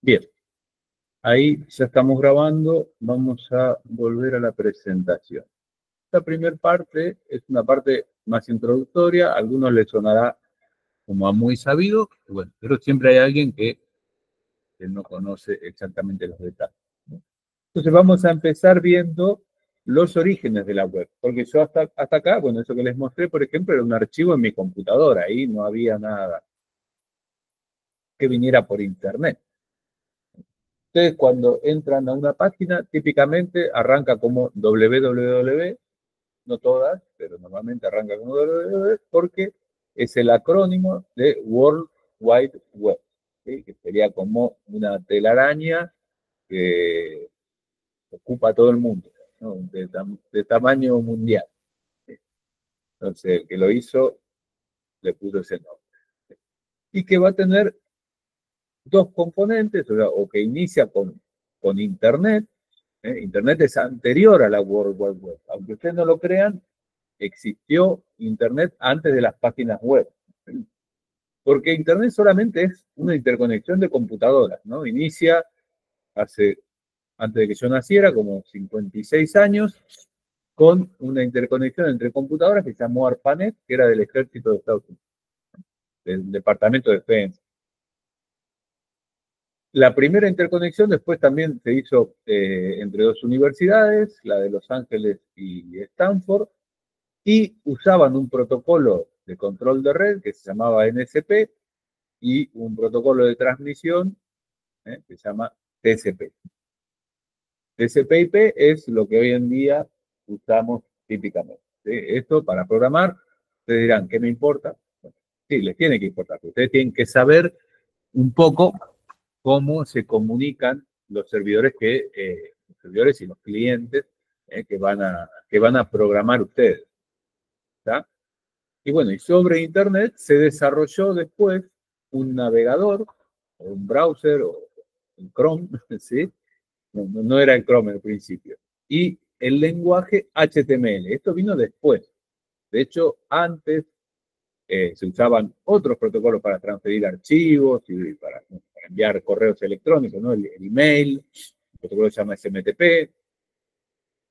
Bien, ahí ya estamos grabando, vamos a volver a la presentación. Esta primera parte es una parte más introductoria, a algunos les sonará como a muy sabido, bueno, pero siempre hay alguien que no conoce exactamente los detalles, ¿no? Entonces vamos a empezar viendo los orígenes de la web, porque yo hasta acá, bueno, eso que les mostré, por ejemplo, era un archivo en mi computadora, ahí no había nada que viniera por internet. Ustedes cuando entran a una página, típicamente arranca como www, no todas, pero normalmente arranca como www porque es el acrónimo de World Wide Web, ¿sí? Que sería como una telaraña que ocupa todo el mundo, ¿no? De tamaño mundial. Entonces, el que lo hizo le puso ese nombre. Y que va a tener dos componentes, o que inicia con Internet. Internet es anterior a la World Wide Web. Aunque ustedes no lo crean, existió Internet antes de las páginas web. Porque Internet solamente es una interconexión de computadoras, ¿no? Inicia antes de que yo naciera, como 56 años, con una interconexión entre computadoras que se llamó ARPANET, que era del Ejército de Estados Unidos, del Departamento de Defensa. La primera interconexión después también se hizo entre dos universidades, la de Los Ángeles y Stanford, y usaban un protocolo de control de red que se llamaba NSP y un protocolo de transmisión que se llama TCP. TCP/IP es lo que hoy en día usamos típicamente. Esto para programar, ustedes dirán, ¿qué me importa? Bueno, sí, les tiene que importar. Ustedes tienen que saber un poco cómo se comunican los servidores los servidores y los clientes que van a programar ustedes, ¿tá? Y bueno, y sobre Internet se desarrolló después un navegador, o un browser, o un Chrome, ¿sí? No era el Chrome al principio. Y el lenguaje HTML. Esto vino después. De hecho, antes se usaban otros protocolos para transferir archivos y para enviar correos electrónicos, ¿no? El email, el protocolo se llama SMTP,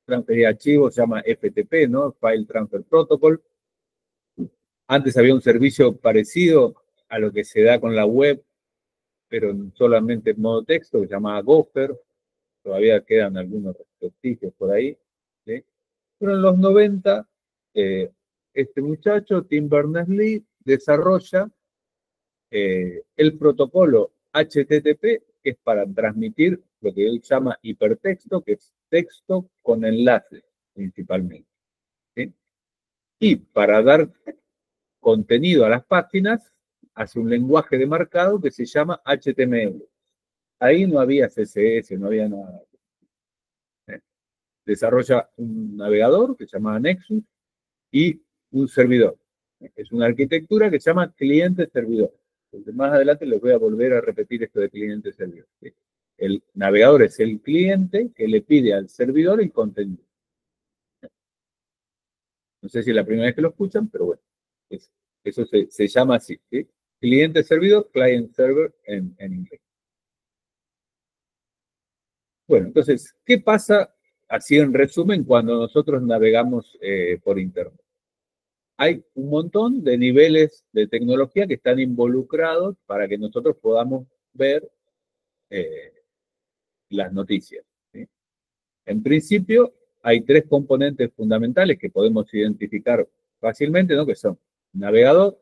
transferir archivos se llama FTP, ¿no? File Transfer Protocol. Antes había un servicio parecido a lo que se da con la web, pero solamente en modo texto, que se llamaba Gopher. Todavía quedan algunos vestigios por ahí, ¿sí? Pero en los 90, este muchacho, Tim Berners-Lee, desarrolla el protocolo HTTP, que es para transmitir lo que él llama hipertexto, que es texto con enlaces, principalmente, ¿sí? Y para dar contenido a las páginas, hace un lenguaje de marcado que se llama HTML. Ahí no había CSS, no había nada. Desarrolla un navegador que se llama Nexus y un servidor. Es una arquitectura que se llama cliente-servidor. Más adelante les voy a volver a repetir esto de cliente-servidor. El navegador es el cliente que le pide al servidor el contenido. No sé si es la primera vez que lo escuchan, pero bueno, eso se llama así, ¿sí? Cliente-servidor, client-server en inglés. Bueno, entonces, ¿qué pasa, así en resumen, cuando nosotros navegamos por Internet? Hay un montón de niveles de tecnología que están involucrados para que nosotros podamos ver las noticias, ¿sí? En principio, hay tres componentes fundamentales que podemos identificar fácilmente, ¿no? Que son el navegador,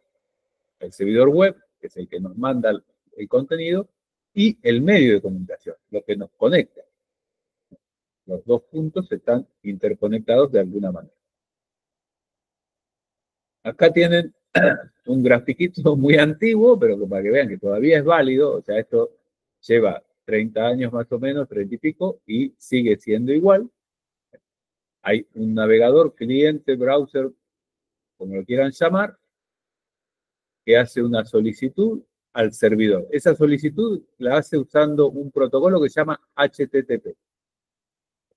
el servidor web, que es el que nos manda el contenido, y el medio de comunicación, lo que nos conecta. Los dos puntos están interconectados de alguna manera. Acá tienen un grafiquito muy antiguo, pero para que vean que todavía es válido. O sea, esto lleva 30 años más o menos, 30 y pico, y sigue siendo igual. Hay un navegador, cliente, browser, como lo quieran llamar, que hace una solicitud al servidor. Esa solicitud la hace usando un protocolo que se llama HTTP.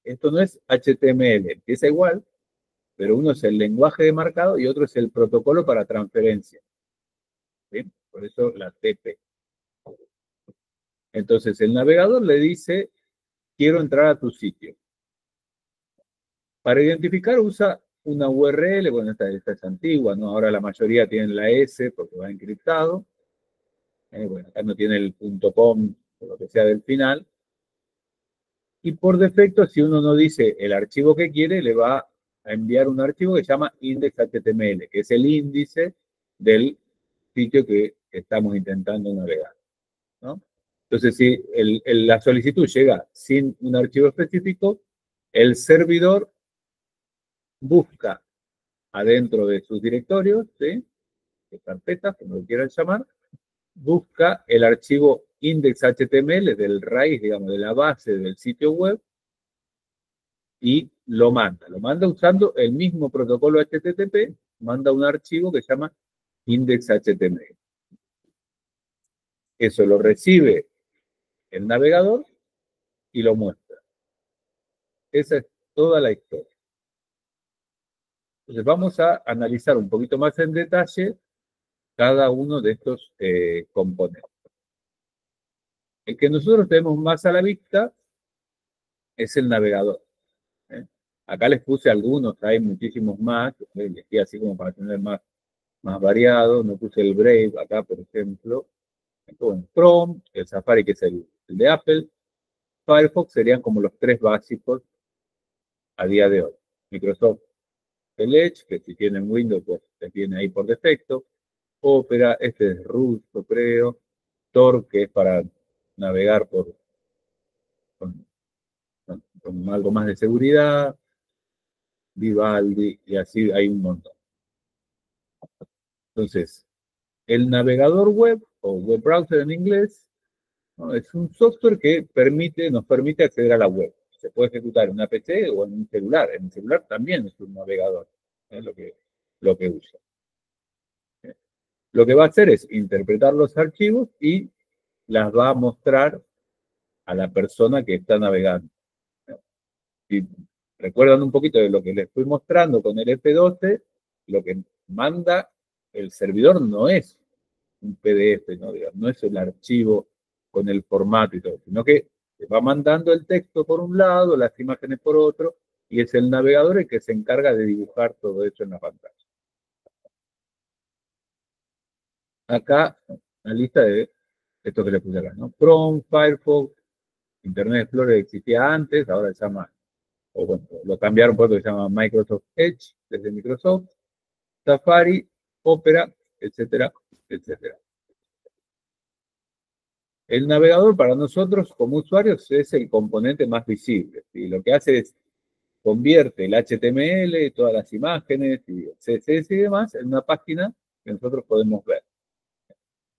Esto no es HTML, empieza igual, pero uno es el lenguaje de marcado y otro es el protocolo para transferencia, ¿sí? Por eso la TP. Entonces el navegador le dice, quiero entrar a tu sitio. Para identificar usa una URL, bueno, esta es antigua, ¿no? Ahora la mayoría tienen la S porque va encriptado. Bueno, acá no tiene el .com o lo que sea del final. Y por defecto, si uno no dice el archivo que quiere, le va a enviar un archivo que se llama index.html, que es el índice del sitio que estamos intentando navegar, ¿no? Entonces, si la solicitud llega sin un archivo específico, el servidor busca adentro de sus directorios, ¿sí?, de carpetas, como lo quieran llamar, busca el archivo index.html del raíz, digamos, de la base del sitio web y lo manda. Lo manda usando el mismo protocolo HTTP, manda un archivo que se llama index.html. Eso lo recibe el navegador y lo muestra. Esa es toda la historia. Entonces vamos a analizar un poquito más en detalle cada uno de estos componentes. El que nosotros tenemos más a la vista es el navegador. Acá les puse algunos, hay muchísimos más, elegí así como para tener más variado. No puse el Brave acá, por ejemplo. Bueno, Chrome, el Safari, que es el de Apple, Firefox serían como los tres básicos a día de hoy. Microsoft, el Edge, que si tienen Windows, pues se tiene ahí por defecto. Opera, este es ruso, creo. Tor, que es para navegar con algo más de seguridad. Vivaldi, y así hay un montón. Entonces, el navegador web, o web browser en inglés, ¿no?, es un software que nos permite acceder a la web. Se puede ejecutar en una PC o en un celular. En el celular también es un navegador, es lo que usa. Lo que va a hacer es interpretar los archivos y las va a mostrar a la persona que está navegando. Si recuerdan un poquito de lo que les fui mostrando con el F12, lo que manda el servidor no es un PDF, ¿no? Digamos, no es el archivo con el formato y todo, sino que va mandando el texto por un lado, las imágenes por otro, y es el navegador el que se encarga de dibujar todo eso en la pantalla. Acá, la lista de esto que le puse acá, ¿no? Chrome, Firefox, Internet Explorer existía antes, ahora se llama, o bueno, lo cambiaron por lo que se llama Microsoft Edge, desde Microsoft, Safari, Opera, etcétera, etcétera. El navegador para nosotros como usuarios es el componente más visible. ¿Sí? Lo que hace es convierte el HTML, todas las imágenes, y el CSS y demás en una página que nosotros podemos ver.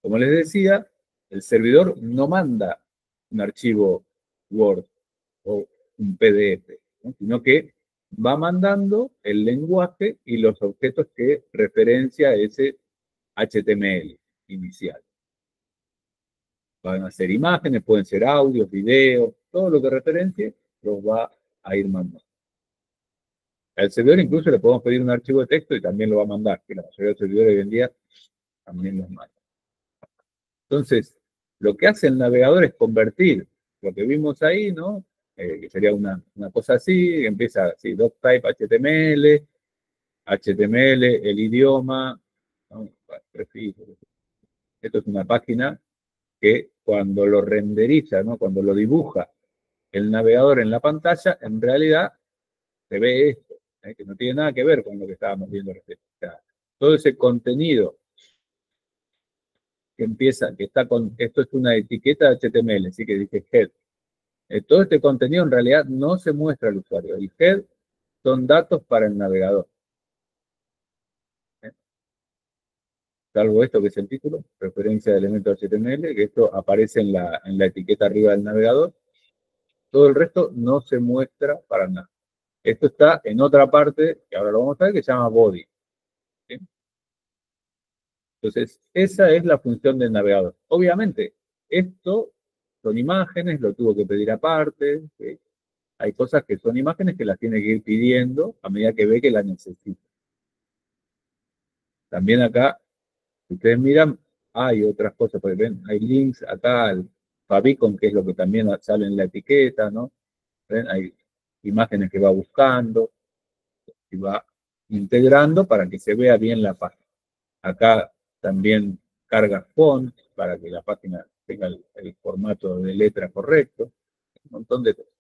Como les decía, el servidor no manda un archivo Word o un PDF, ¿no?, sino que va mandando el lenguaje y los objetos que referencia ese HTML inicial. Van a ser imágenes, pueden ser audios, videos, todo lo que referencie los va a ir mandando. Al servidor incluso le podemos pedir un archivo de texto y también lo va a mandar, que la mayoría de los servidores hoy en día también los mandan. Entonces, lo que hace el navegador es convertir lo que vimos ahí, ¿no? Que sería una cosa así, empieza así, doctype HTML, el idioma, ¿no? Esto es una página que cuando lo renderiza, ¿no?, cuando lo dibuja el navegador en la pantalla, en realidad se ve esto, que no tiene nada que ver con lo que estábamos viendo recién. O sea, todo ese contenido que empieza, que está con, esto es una etiqueta de HTML, así que dice head. Todo este contenido en realidad no se muestra al usuario. El head son datos para el navegador. Salvo esto que es el título, referencia de elementos HTML, que esto aparece en la etiqueta arriba del navegador. Todo el resto no se muestra para nada. Esto está en otra parte, que ahora lo vamos a ver, que se llama body. ¿Sí? Entonces, esa es la función del navegador. Obviamente, esto son imágenes, lo tuvo que pedir aparte. ¿Sí? Hay cosas que son imágenes que las tiene que ir pidiendo a medida que ve que las necesita. También acá, si ustedes miran, hay otras cosas, porque ven, hay links acá favicon, que es lo que también sale en la etiqueta, ¿no? ¿Ven? Hay imágenes que va buscando y va integrando para que se vea bien la página. Acá también carga font para que la página tenga el formato de letra correcto, un montón de cosas.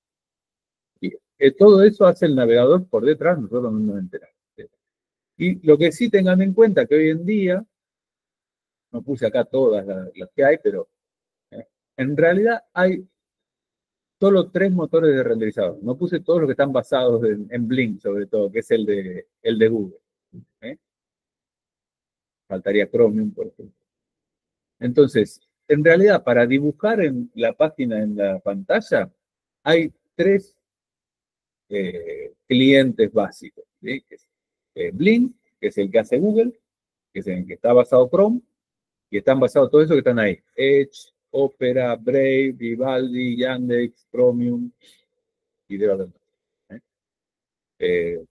Y todo eso hace el navegador por detrás, nosotros no nos enteramos. Y lo que sí tengan en cuenta que hoy en día, no puse acá todas las que hay, pero en realidad hay solo 3 motores de renderizado. No puse todos los que están basados en Blink, sobre todo, que es el de Google. ¿eh? Faltaría Chromium, por ejemplo. Entonces, en realidad, para dibujar en la página, en la pantalla, hay 3 clientes básicos. ¿sí? Que es, Blink, que es el que hace Google, que es en el que está basado Chrome, y están basados todos esos que están ahí. Edge, Opera, Brave, Vivaldi, Yandex, Chromium, y debe haber más.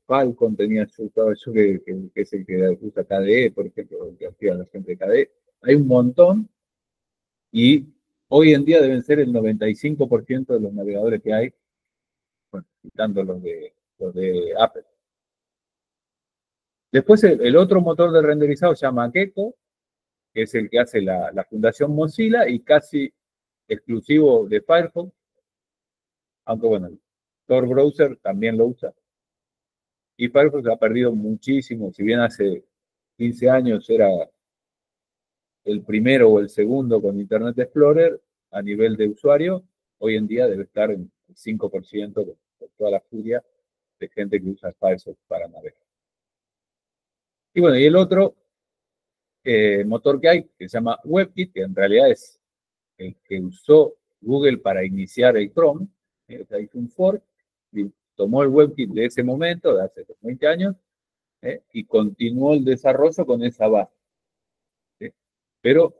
Falcon tenía yo que es el que usa KDE, por ejemplo, el que hacía la gente de KDE. Hay un montón y hoy en día deben ser el 95% de los navegadores que hay, bueno, quitando los de Apple. Después el otro motor de renderizado se llama Gecko, que es el que hace la Fundación Mozilla y casi exclusivo de Firefox, aunque bueno, el Tor Browser también lo usa. Y Firefox ha perdido muchísimo, si bien hace 15 años era el primero o el segundo con Internet Explorer, a nivel de usuario, hoy en día debe estar en el 5% de toda la furia de gente que usa Firefox para navegar. Y bueno, y el otro motor que hay, que se llama WebKit, que en realidad es el que usó Google para iniciar el Chrome, o sea, hizo un fork, y tomó el WebKit de ese momento, de hace 20 años, y continuó el desarrollo con esa base. ¿sí? Pero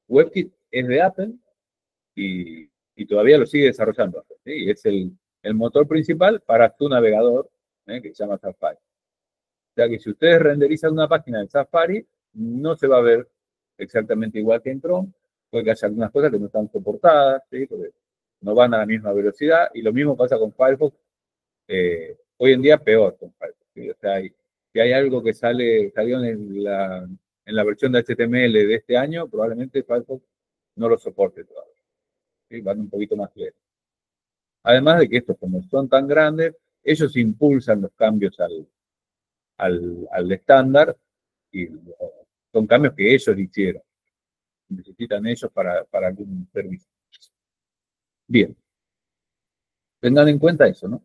WebKit es de Apple y todavía lo sigue desarrollando. ¿sí? Es el motor principal para tu navegador, que se llama Safari. O sea que si ustedes renderizan una página en Safari, no se va a ver exactamente igual que en Chrome, porque hay algunas cosas que no están soportadas, ¿sí? Porque no van a la misma velocidad, y lo mismo pasa con Firefox, hoy en día peor con Firefox. ¿sí? O sea, si hay algo que salió en la versión de HTML de este año, probablemente Firefox no lo soporte todavía. ¿sí? Van un poquito más lejos. Además de que estos, como son tan grandes, ellos impulsan los cambios al estándar y son cambios que ellos hicieron. Necesitan ellos para algún servicio. Bien. Tengan en cuenta eso, ¿no?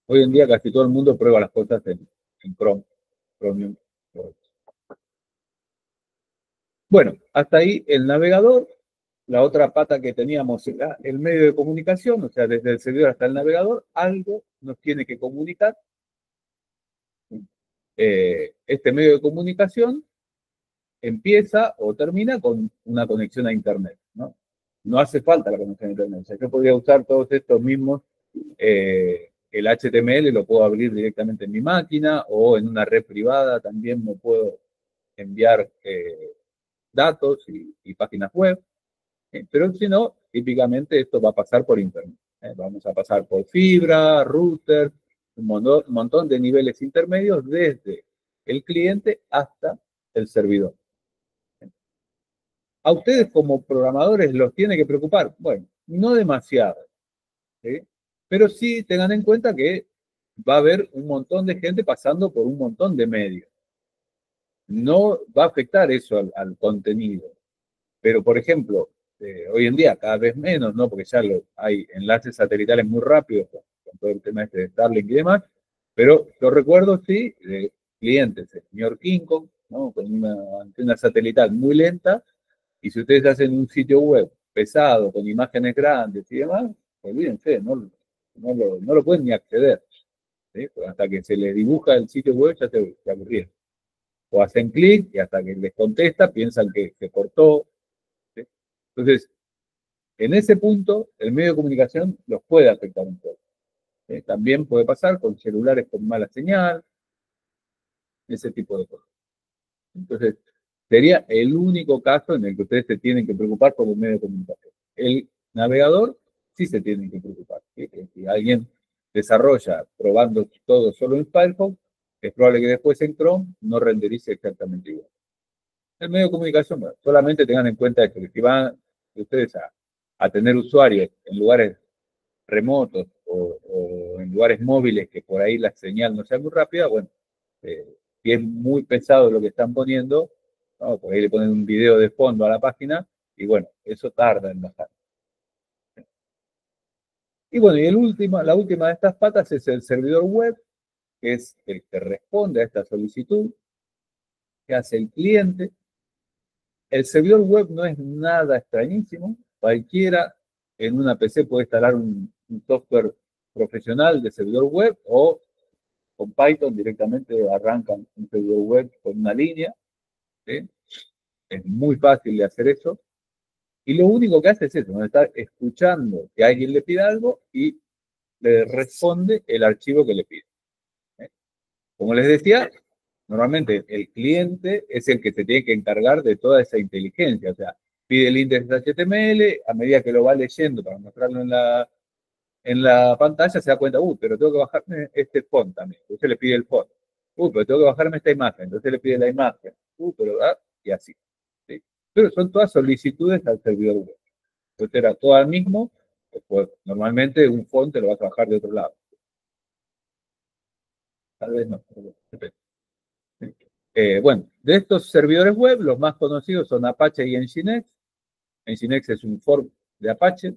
Hoy en día casi todo el mundo prueba las cosas en Chrome, Chromium. Bueno, hasta ahí el navegador. La otra pata que teníamos era el medio de comunicación, o sea, desde el servidor hasta el navegador, algo nos tiene que comunicar. Este medio de comunicación empieza o termina con una conexión a Internet, ¿no? No hace falta la conexión a Internet. O sea, yo podría usar todos estos mismos, el HTML lo puedo abrir directamente en mi máquina o en una red privada también me puedo enviar datos y páginas web. Pero si no, típicamente esto va a pasar por Internet. Vamos a pasar por fibra, router, un montón de niveles intermedios desde el cliente hasta el servidor. ¿A ustedes como programadores los tiene que preocupar? Bueno, no demasiado. ¿sí? Pero sí tengan en cuenta que va a haber un montón de gente pasando por un montón de medios. No va a afectar eso al contenido. Pero, por ejemplo, hoy en día cada vez menos, ¿no? Porque ya hay enlaces satelitales muy rápidos con todo el tema este de Starlink y demás, pero yo recuerdo, sí, de clientes, el señor King Kong, ¿no? Con una antena satelital muy lenta, y si ustedes hacen un sitio web pesado, con imágenes grandes y demás, olvídense, no lo pueden ni acceder. ¿sí? Hasta que se les dibuja el sitio web ya se aburrieron. O hacen clic y hasta que les contesta piensan que se cortó. ¿sí? Entonces, en ese punto, el medio de comunicación los puede afectar un poco. También puede pasar con celulares con mala señal, ese tipo de cosas. Entonces, sería el único caso en el que ustedes se tienen que preocupar por un medio de comunicación. el navegador sí se tiene que preocupar. ¿Sí? Si alguien desarrolla probando todo solo en Firefox, es probable que después en Chrome no renderice exactamente igual. El medio de comunicación, bueno, solamente tengan en cuenta esto, que si van ustedes a tener usuarios en lugares remotos o en lugares móviles que por ahí la señal no sea muy rápida, bueno, si es muy pesado lo que están poniendo, ¿no? Por ahí le ponen un video de fondo a la página y bueno, eso tarda en bajar. Y bueno, la última de estas patas es el servidor web, que es el que responde a esta solicitud, que hace el cliente. El servidor web no es nada extrañísimo. Cualquiera en una PC puede instalar un software profesional de servidor web o con Python directamente arrancan un servidor web con una línea. ¿Sí? Es muy fácil de hacer eso. Y lo único que hace es eso, ¿no? Estar escuchando que alguien le pida algo y le responde el archivo que le pide. ¿Eh? Como les decía, normalmente el cliente es el que se tiene que encargar de toda esa inteligencia. O sea, pide el índice HTML, a medida que lo va leyendo para mostrarlo en la pantalla, se da cuenta, pero tengo que bajarme este font también. Entonces le pide el font. Pero tengo que bajarme esta imagen. Entonces le pide la imagen. Y así. ¿Sí? Pero son todas solicitudes al servidor web. Entonces era todo al mismo. Pues, normalmente un font te lo vas a bajar de otro lado. Tal vez no. Depende. Bueno, de estos servidores web, los más conocidos son Apache y Nginx. Nginx es un fork de Apache.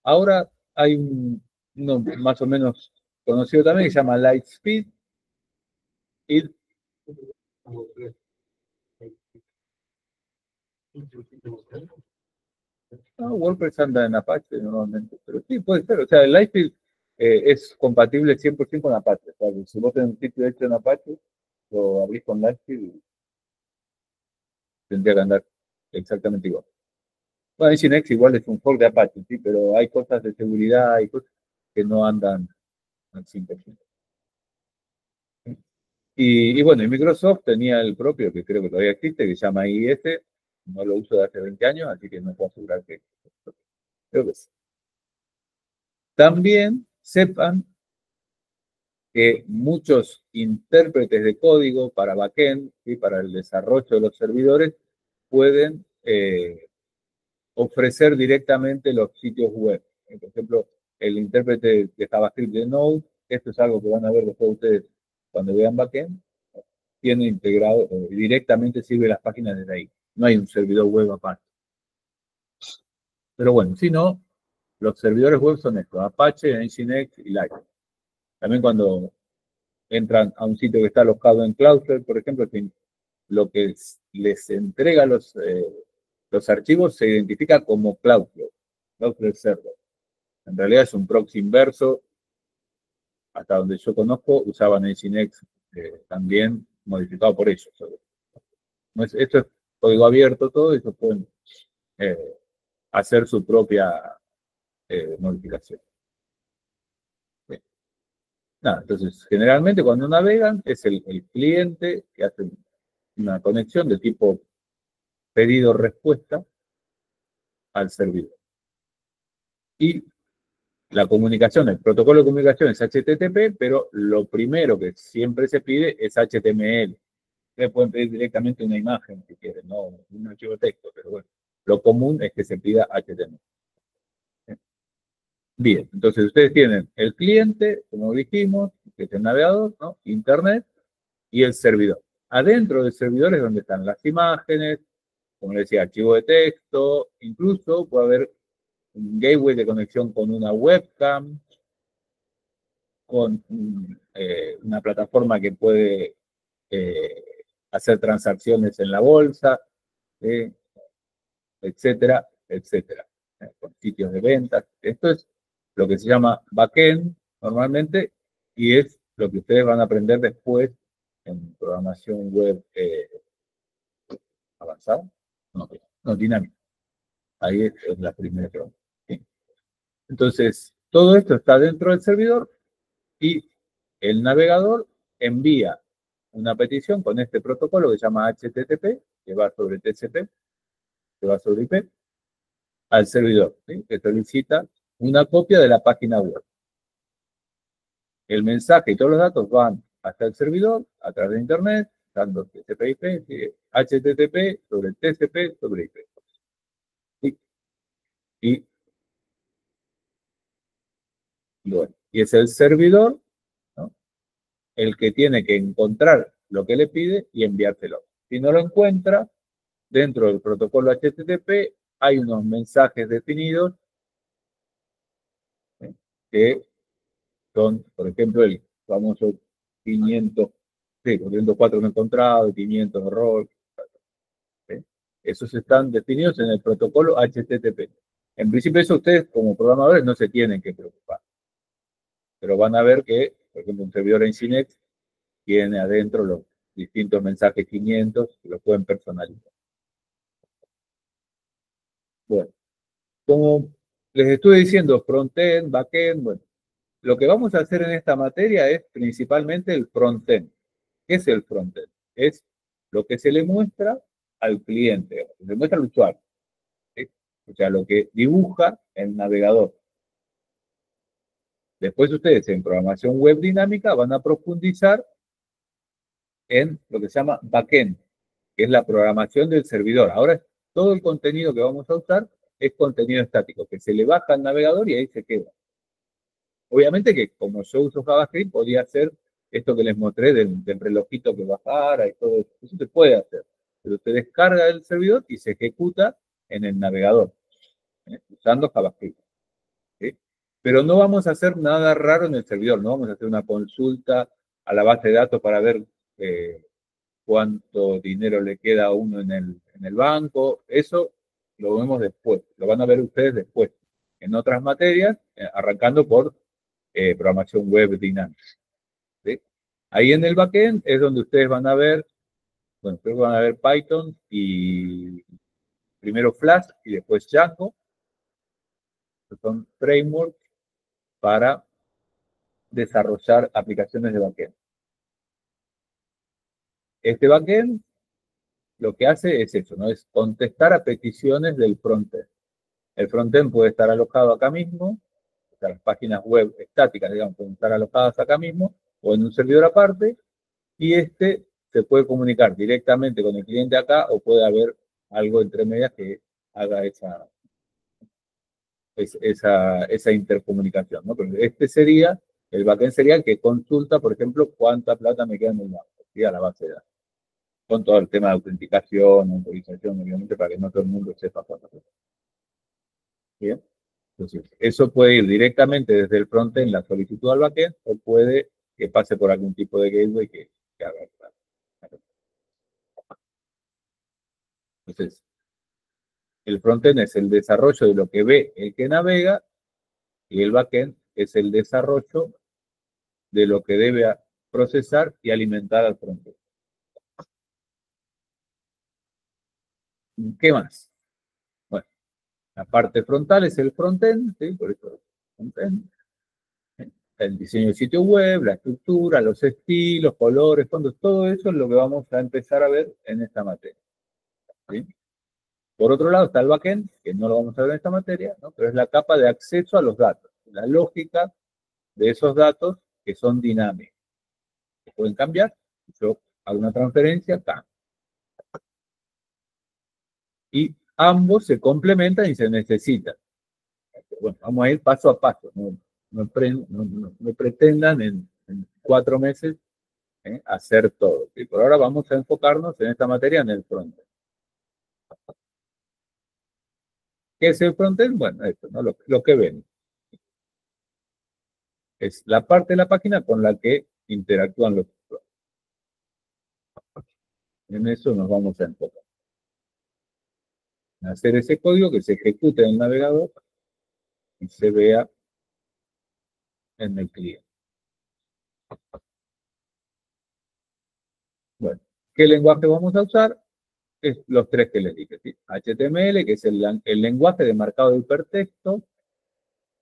Ahora hay uno más o menos conocido también que se llama Lightspeed. Y WordPress anda en Apache normalmente, pero sí, puede ser. O sea, el Lightspeed es compatible 100% con Apache. O sea, si vos tenés un sitio hecho en Apache, lo abrís con Lightspeed y tendría que andar exactamente igual. Bueno, Nginx igual es un fork de Apache, sí, pero hay cosas de seguridad y cosas que no andan al 100%. Y bueno, y Microsoft tenía el propio, que creo que todavía existe, que se llama IIS. No lo uso de hace 20 años, así que no puedo asegurar que creo que sí. También sepan que muchos intérpretes de código para backend y para el desarrollo de los servidores pueden ofrecer directamente los sitios web. Por ejemplo, el intérprete de JavaScript de Node, esto es algo que van a ver después ustedes cuando vean backend, tiene integrado, directamente sirve las páginas desde ahí. No hay un servidor web aparte. Pero bueno, si no, los servidores web son estos, Apache, Nginx y Light. También cuando entran a un sitio que está alojado en Cloudflare, por ejemplo, lo que les entrega los archivos se identifica como Cloudflare Server. En realidad es un proxy inverso. Hasta donde yo conozco, usaban Nginx también modificado por ellos. Esto es código abierto todo y ellos pueden eh, hacer su propia modificación. Bien. Nada, entonces, generalmente cuando navegan es el cliente que hace una conexión de tipo pedido-respuesta al servidor. Y la comunicación, el protocolo de comunicación es HTTP, pero lo primero que siempre se pide es HTML. Ustedes pueden pedir directamente una imagen si quieren, no un archivo de texto, pero bueno, lo común es que se pida HTML. Bien, entonces ustedes tienen el cliente, como dijimos, que es el navegador, ¿no? Internet, y el servidor. Adentro del servidor es donde están las imágenes, como les decía, archivo de texto, incluso puede haber un gateway de conexión con una webcam, con una plataforma que puede eh, hacer transacciones en la bolsa, etcétera, etcétera, con sitios de ventas. Esto es lo que se llama backend normalmente y es lo que ustedes van a aprender después en programación web avanzada. No, dinámica. Ahí es la primera pregunta. ¿Sí? Entonces, todo esto está dentro del servidor y el navegador envía una petición con este protocolo que se llama HTTP, que va sobre TCP, que va sobre IP, al servidor, ¿sí? Que solicita una copia de la página web. El mensaje y todos los datos van hasta el servidor a través de Internet, dando TCP/IP, HTTP sobre TCP sobre IP. ¿Sí? Bueno, y es el servidor, ¿no?, el que tiene que encontrar lo que le pide y enviárselo. Si no lo encuentra, dentro del protocolo HTTP hay unos mensajes definidos, ¿eh?, que son, por ejemplo, el famoso 500, sí, 404 no encontrado, 500 error. ¿Sí? Esos están definidos en el protocolo HTTP. En principio, eso ustedes como programadores no se tienen que preocupar. Pero van a ver que, por ejemplo, un servidor en Nginx tiene adentro los distintos mensajes 500 que los pueden personalizar. Bueno, como les estuve diciendo, frontend, backend, bueno, lo que vamos a hacer en esta materia es principalmente el frontend. ¿Qué es el frontend? Es lo que se le muestra al cliente, se le muestra al usuario, ¿sí? O sea, lo que dibuja el navegador. Después ustedes en programación web dinámica van a profundizar en lo que se llama backend, que es la programación del servidor. Ahora, todo el contenido que vamos a usar es contenido estático, que se le baja al navegador y ahí se queda. Obviamente que como yo uso JavaScript, podría hacer esto que les mostré del relojito que bajara y todo eso. Eso se puede hacer, pero se descarga del servidor y se ejecuta en el navegador, usando JavaScript. ¿Sí? Pero no vamos a hacer nada raro en el servidor, no vamos a hacer una consulta a la base de datos para ver cuánto dinero le queda a uno en el banco. Eso lo vemos después, lo van a ver ustedes después, en otras materias, arrancando por programación web dinámica. ¿Sí? Ahí en el backend es donde ustedes van a ver, bueno, ustedes van a ver Python y primero Flash y después Django, que son frameworks para desarrollar aplicaciones de backend. Este backend lo que hace es eso, ¿no? Es contestar a peticiones del frontend. El frontend puede estar alojado acá mismo, o sea, las páginas web estáticas, digamos, pueden estar alojadas acá mismo, o en un servidor aparte, y este se puede comunicar directamente con el cliente acá, o puede haber algo entre medias que haga esa intercomunicación, ¿no? Pero este sería, el backend sería el que consulta, por ejemplo, cuánta plata me queda en el banco, ¿sí?, a la base de datos. Con todo el tema de autenticación, autorización, obviamente, para que no todo el mundo sepa cuánto. Bien. Entonces, eso puede ir directamente desde el frontend, la solicitud al backend, o puede que pase por algún tipo de gateway que haga. Entonces, el frontend es el desarrollo de lo que ve el que navega, y el backend es el desarrollo de lo que debe procesar y alimentar al frontend. ¿Qué más? Bueno, la parte frontal es el frontend, ¿sí? Por eso frontend. El diseño del sitio web, la estructura, los estilos, colores, fondos, todo eso es lo que vamos a empezar a ver en esta materia. ¿Sí? Por otro lado está el backend, que no lo vamos a ver en esta materia, ¿no?, pero es la capa de acceso a los datos, la lógica de esos datos que son dinámicos, que pueden cambiar. Yo hago una transferencia, cambia. Y ambos se complementan y se necesitan. Bueno, vamos a ir paso a paso, no pretendan en 4 meses hacer todo. Y por ahora vamos a enfocarnos en esta materia en el frontend. ¿Qué es el frontend? Bueno, esto, ¿no?, lo que ven. Es la parte de la página con la que interactúan los usuarios. En eso nos vamos a enfocar. Hacer ese código que se ejecute en el navegador y se vea en el cliente. Bueno, ¿qué lenguaje vamos a usar? Es los 3 que les dije, ¿sí? HTML, que es el lenguaje de marcado de hipertexto,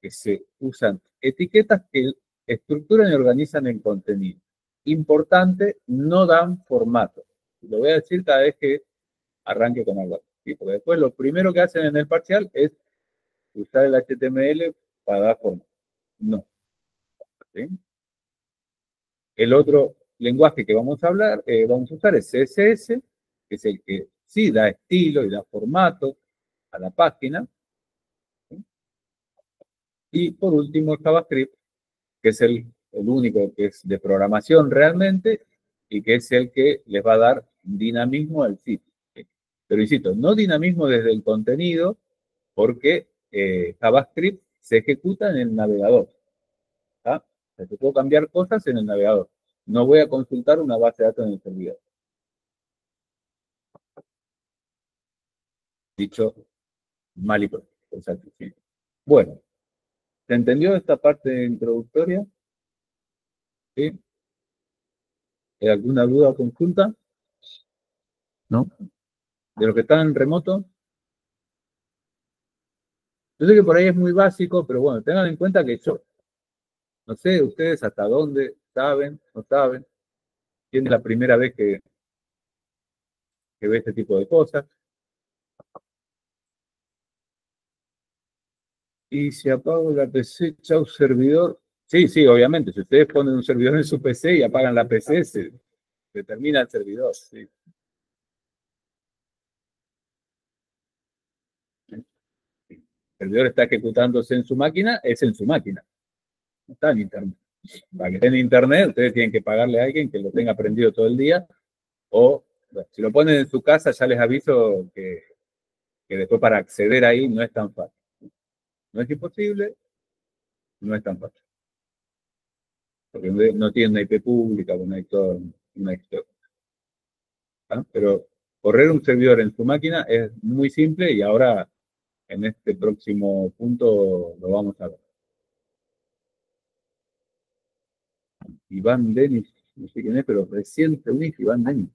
que se usan etiquetas que estructuran y organizan el contenido. Importante, no dan formato. Lo voy a decir cada vez que arranque con algo, ¿sí? Porque después lo primero que hacen en el parcial es usar el HTML para dar forma. No. ¿Sí? El otro lenguaje que vamos a hablar, vamos a usar es CSS, que es el que sí da estilo y da formato a la página. ¿Sí? Y por último, JavaScript, que es el único que es de programación realmente y que es el que les va a dar dinamismo al sitio. ¿Sí? Pero insisto, no dinamismo desde el contenido, porque JavaScript se ejecuta en el navegador. ¿Tá? Se puedo cambiar cosas en el navegador. No voy a consultar una base de datos en el servidor. Dicho mal y pronto. Exacto, sí. Bueno, ¿se entendió esta parte introductoria? ¿Sí? ¿Hay alguna duda o consulta? ¿No? ¿De lo que está en remoto? Yo sé que por ahí es muy básico, pero bueno, tengan en cuenta que yo, no sé ustedes hasta dónde saben, no saben, quién es la primera vez que ve este tipo de cosas. Y si apago la PC, chau servidor. Sí, sí, obviamente. Si ustedes ponen un servidor en su PC y apagan la PC, se termina el servidor. Sí. El servidor está ejecutándose en su máquina, es en su máquina. No está en internet. Para que esté en internet, ustedes tienen que pagarle a alguien que lo tenga prendido todo el día. O bueno, si lo ponen en su casa, ya les aviso que después para acceder ahí no es tan fácil. No es imposible, no es tan fácil. Porque no tiene una IP pública, no hay toda una historia. ¿Ah? Pero correr un servidor en su máquina es muy simple y ahora en este próximo punto lo vamos a ver. Iván Denis, no sé quién es, pero recién te unís, Iván Denis.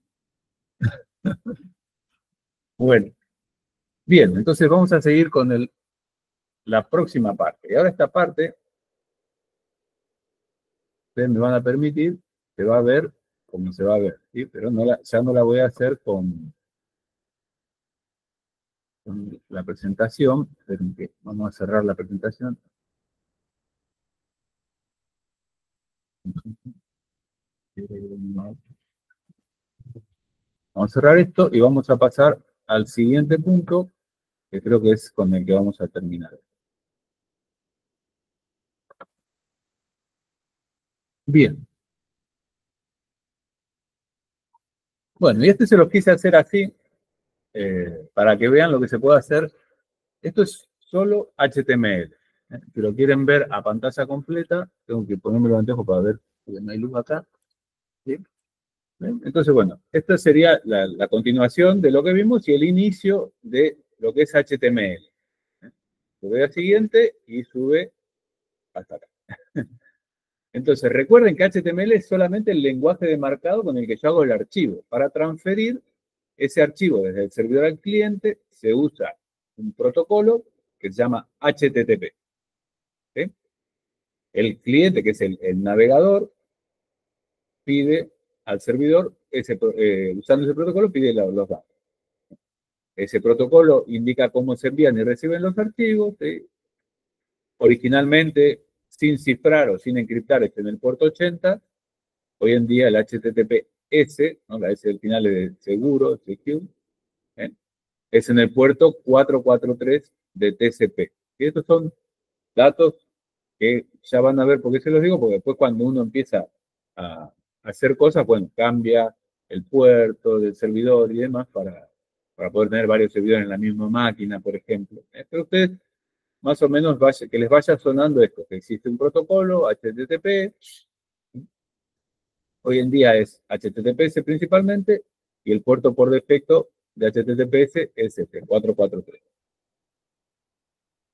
Bueno, bien, entonces vamos a seguir con la próxima parte. Y ahora esta parte, ustedes me van a permitir, se va a ver como se va a ver, ¿sí? Pero ya no la voy a hacer con la presentación. Esperen que vamos a cerrar la presentación. Vamos a cerrar esto y vamos a pasar al siguiente punto, que creo que es con el que vamos a terminar. Bien. Bueno, y este se los quise hacer así, para que vean lo que se puede hacer. Esto es solo HTML. Si lo quieren ver a pantalla completa, tengo que ponerme el anteojo para ver si no hay luz acá. ¿Sí? ¿Bien? Entonces, bueno, esta sería la continuación de lo que vimos y el inicio de lo que es HTML. Sube al siguiente y sube hasta acá. Entonces, recuerden que HTML es solamente el lenguaje de marcado con el que yo hago el archivo. Para transferir ese archivo desde el servidor al cliente, se usa un protocolo que se llama HTTP. ¿Sí? El cliente, que es el navegador, pide al servidor, usando ese protocolo, pide los datos. Ese protocolo indica cómo se envían y reciben los archivos. ¿Sí? Originalmente, sin cifrar o sin encriptar, en el puerto 80. Hoy en día el HTTPS, ¿no? La S del final es de seguro, secure, ¿eh? Es en el puerto 443 de TCP. Y estos son datos que ya van a ver por qué se los digo, porque después cuando uno empieza a hacer cosas, bueno, cambia el puerto del servidor y demás para poder tener varios servidores en la misma máquina, por ejemplo. Pero ustedes más o menos que les vaya sonando esto, que existe un protocolo, HTTP, hoy en día es HTTPS principalmente, y el puerto por defecto de HTTPS es este, 443.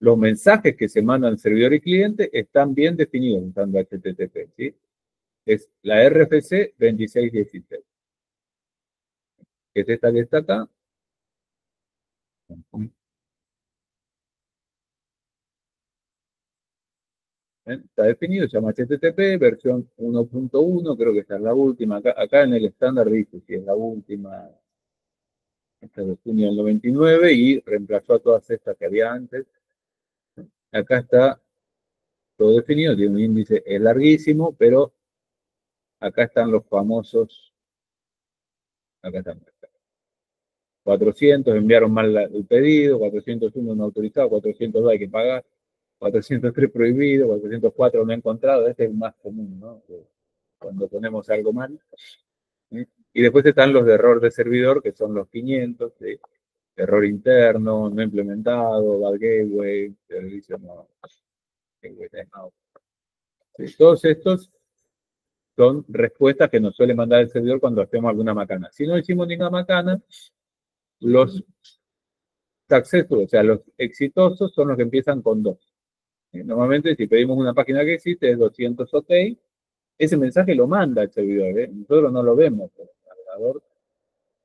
Los mensajes que se mandan al servidor y cliente están bien definidos usando HTTP, ¿sí? Es la RFC 2616, que es esta que está acá. Está definido, se llama HTTP, versión 1.1, creo que esta es la última. Acá en el estándar dice si es la última, esta es de junio del 99 y reemplazó a todas estas que había antes. acá está todo definido, tiene un índice, es larguísimo, pero acá están los famosos, acá están. 400 enviaron mal el pedido, 401 no autorizado, 402 hay que pagar, 403 prohibido, 404 no encontrado, este es el más común, ¿no? Cuando ponemos algo mal. ¿Sí? Y después están los de error de servidor, que son los 500, ¿sí? Error interno, no implementado, bad gateway, servicio no. ¿Sí? Todos estos son respuestas que nos suele mandar el servidor cuando hacemos alguna macana. Si no hicimos ninguna macana, los successful, o sea, los exitosos son los que empiezan con 2. Normalmente, si pedimos una página que existe, es 200 OK, ese mensaje lo manda el servidor, ¿eh? Nosotros no lo vemos, pero el navegador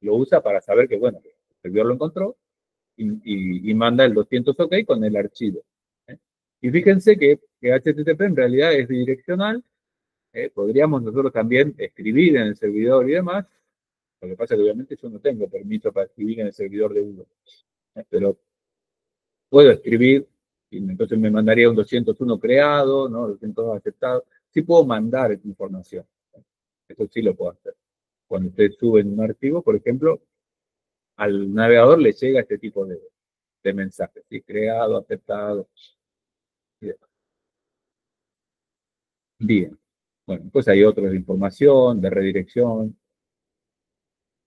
lo usa para saber que, bueno, el servidor lo encontró y manda el 200 OK con el archivo. ¿Eh? Y fíjense que HTTP en realidad es bidireccional, podríamos nosotros también escribir en el servidor y demás, lo que pasa es que obviamente yo no tengo permiso para escribir en el servidor de Google, pero puedo escribir, y entonces me mandaría un 201 creado, ¿no? 202 aceptado. Sí puedo mandar esa información. Eso sí lo puedo hacer. Cuando ustedes suben un archivo, por ejemplo, al navegador le llega este tipo de mensajes, ¿sí? Creado, aceptado. Bien. Bueno, pues hay otros de información, de redirección.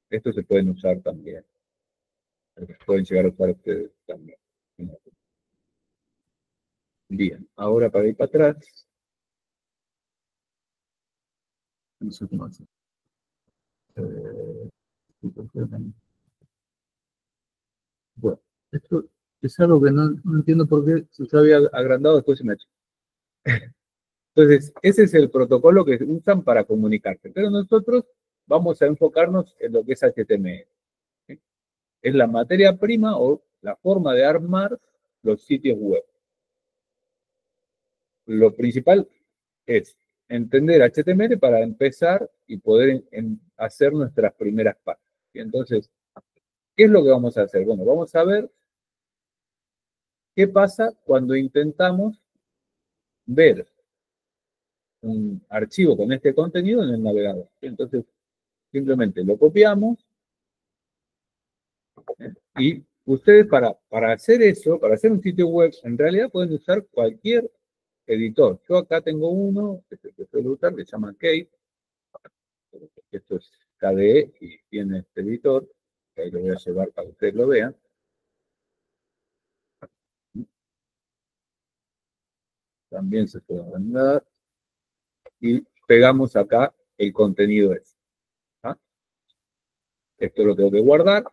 Estos se pueden usar también. Pueden llegar a usar ustedes también. Bien, ahora para ir para atrás. No sé cómo hacer. Bueno, esto es algo que no entiendo por qué se había agrandado, después se me ha hecho. Entonces, ese es el protocolo que usan para comunicarse. Pero nosotros vamos a enfocarnos en lo que es HTML. ¿Sí? Es la materia prima o la forma de armar los sitios web. Lo principal es entender HTML para empezar y poder hacer nuestras primeras páginas. Y entonces, ¿qué es lo que vamos a hacer? Bueno, vamos a ver qué pasa cuando intentamos ver un archivo con este contenido en el navegador. Entonces, simplemente lo copiamos y ustedes para hacer eso, para hacer un sitio web, en realidad pueden usar cualquier editor. Yo acá tengo uno, que es el que suelo usar, que se llama Kate. Esto es KDE y tiene este editor, que ahí lo voy a llevar para que ustedes lo vean. También se puede mandar. Y pegamos acá el contenido ese. ¿Ah? Esto lo tengo que guardar